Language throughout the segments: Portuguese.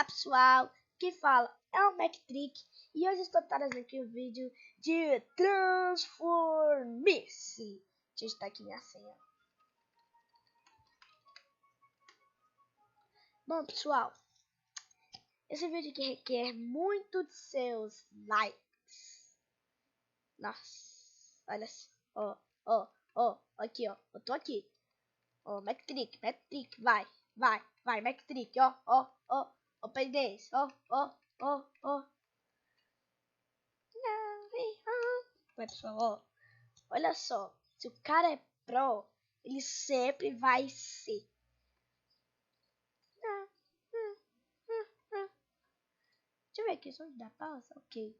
Olá pessoal, quem fala é o MacTrick e hoje estou trazendo aqui um vídeo de Transformice. Deixa eu estar aqui minha senha. Bom pessoal, esse vídeo aqui requer muito de seus likes. Nossa, olha só, aqui ó, eu tô aqui. Ó, MacTrick, vai, MacTrick, ó, Open Days, ó. Vai pessoal, ó, olha só, se o cara é pro, ele sempre vai ser. Deixa eu ver aqui, só dá pausa, ok.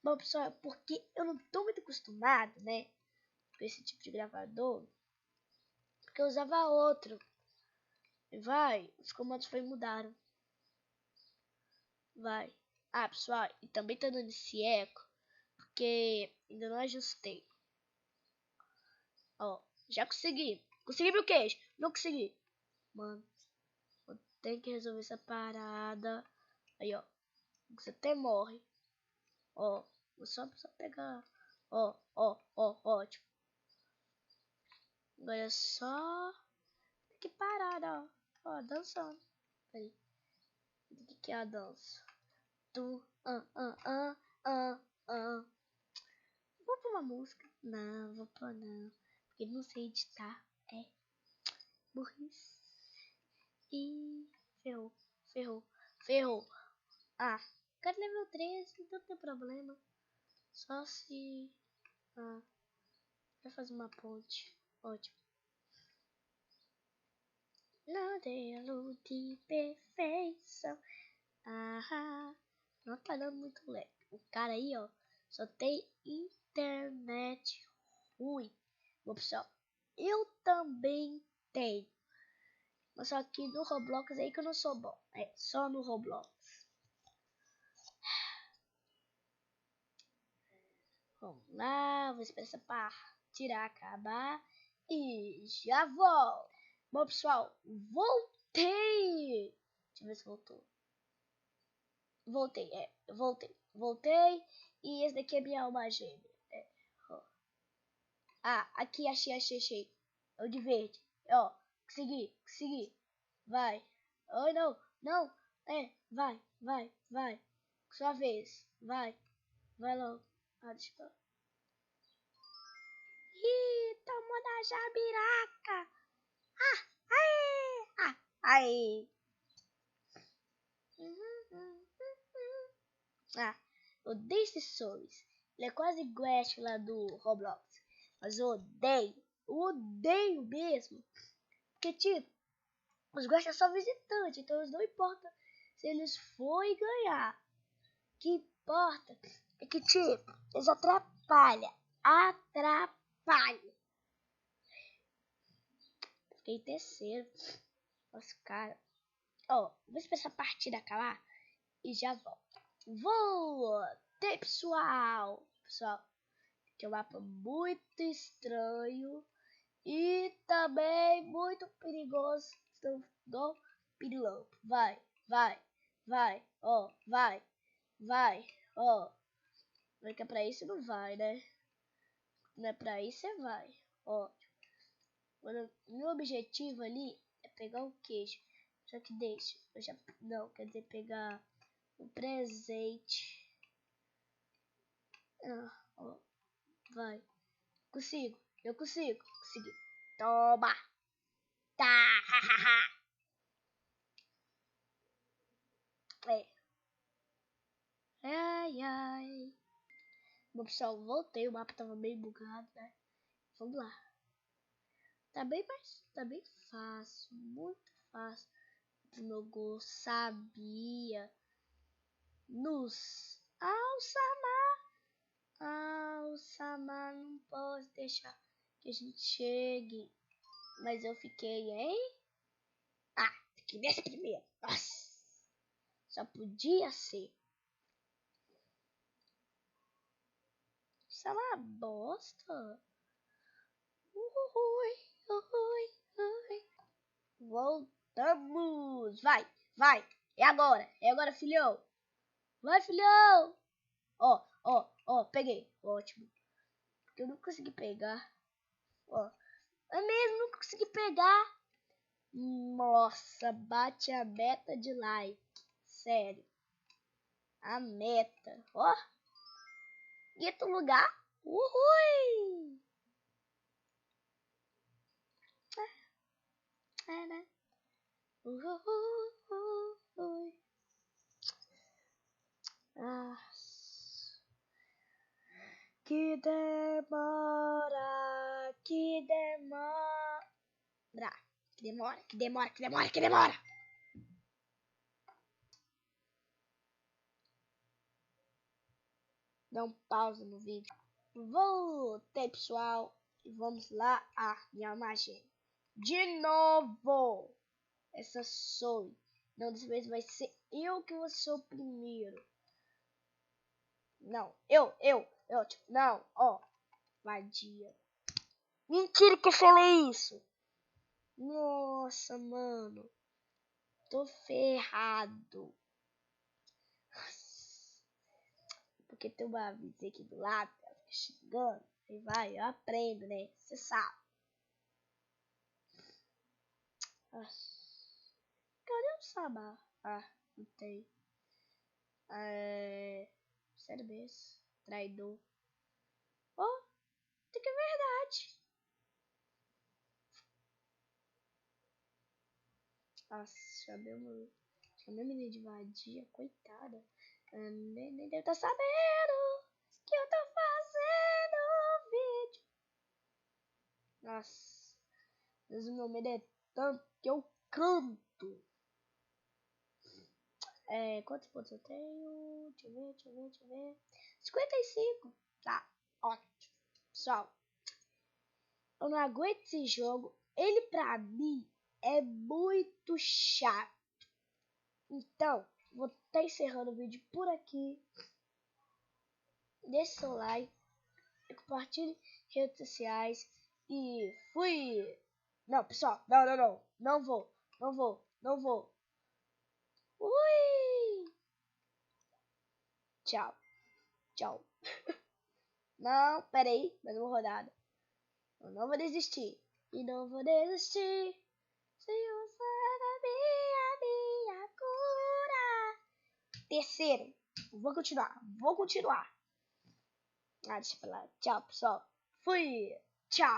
Bom pessoal, porque eu não tô muito acostumado, né, com esse tipo de gravador, porque eu usava outro. Os comandos mudaram. Pessoal, e também tá dando esse eco, porque ainda não ajustei. Ó, já consegui. Consegui meu queijo. Não consegui. Mano, eu tenho que resolver essa parada. Aí, ó. Você até morre. Ó, vou só pegar. Ó, ótimo. Agora é só. Tem que parar, ó. Ó, dançando. Peraí. O que é a dança? Vou pôr uma música? Não, vou pôr não. Porque não sei editar. É. Burrice. E ferrou. Quero level 13, então não tem problema. Só se... vai fazer uma ponte. Ótimo. Modelo de perfeição. Não tá dando muito lag. O cara aí, ó, só tem internet ruim. Bom, pessoal, eu também tenho. Mas só que no Roblox aí que eu não sou bom. É, só no Roblox. Vamos lá, vou esperar essa partida acabar e já volto. Bom, pessoal, voltei. Deixa eu ver se voltou. Voltei. E esse daqui é minha alma gêmea. Aqui achei. É o de verde. Ó, consegui. Vai. Oh, não. Vai. Sua vez. Vai logo. Deixa eu... Ih, tomou da jabiraca. Aí. Odeio esse Souls. Ele é quase igual lá do Roblox. Mas eu odeio mesmo. Porque, tipo, os Guaxa é só visitante, então eles não importa se eles forem ganhar. O que importa é que, tipo, eles atrapalham. Fiquei em terceiro. Nossa, cara. Vou esperar essa partida acabar e já volto. Voltei, pessoal. Que é um mapa muito estranho e também muito perigoso. Do pirilampo. Vai. Não é que é pra isso, não vai, né? Não é pra isso, você vai. Meu objetivo ali é pegar o queijo. Só que deixa. Não, quer dizer, pegar o presente. Vai. Eu consigo. Consegui. Toma. Tá. Ai. Bom, pessoal, voltei. O mapa tava meio bugado, né? Vamos lá. Tá bem fácil. Muito fácil. Pro meu gol, sabia. Alçamar, não posso deixar que a gente chegue. Mas eu fiquei, hein? Fiquei nessa primeira. Nossa. Só podia ser. Isso é uma bosta. Ui. Voltamos. Vai. É agora, filhão. Vai, filhão. Ó, peguei. Ótimo. Porque eu não consegui pegar. Ó, eu mesmo não consegui pegar. Nossa, bate a meta de like. Sério. A meta. Ó. Quinto lugar. Uhul. É, né? Uhul. Ah. Que demora. Que demora. Dá um pause no vídeo. Voltei, pessoal. E vamos lá a minha magia. De novo. Essa sou. Não, dessa vez vai ser eu que vou ser o primeiro. Não, eu. Tipo, não, ó. Vadia. Mentira que eu falei isso. Nossa, mano. Tô ferrado. Porque tem uma vizinha aqui do lado, ela fica xingando. Aí vai, eu aprendo, né? Você sabe. Cadê o Sabá? Ah, não tem. Sério mesmo? Traidor. Oh, tem que é verdade. Nossa, chamei a menina de vadia, coitada. Nem deve estar sabendo que eu tô fazendo vídeo. Nossa, mas o meu medo é tanto que eu canto. Quantos pontos eu tenho? Deixa eu ver. 55. Tá, ótimo. Pessoal, eu não aguento esse jogo. Ele pra mim é muito chato. Então, vou estar encerrando o vídeo por aqui. Deixe seu like, compartilhe nas redes sociais e fui. Não, pessoal, não vou. Ui! Tchau. Não, peraí, mais uma rodada. Eu não vou desistir. E não vou desistir. Se você é minha cura. Terceiro. Vou continuar. Ah, deixa eu falar. Tchau, pessoal. Fui. Tchau.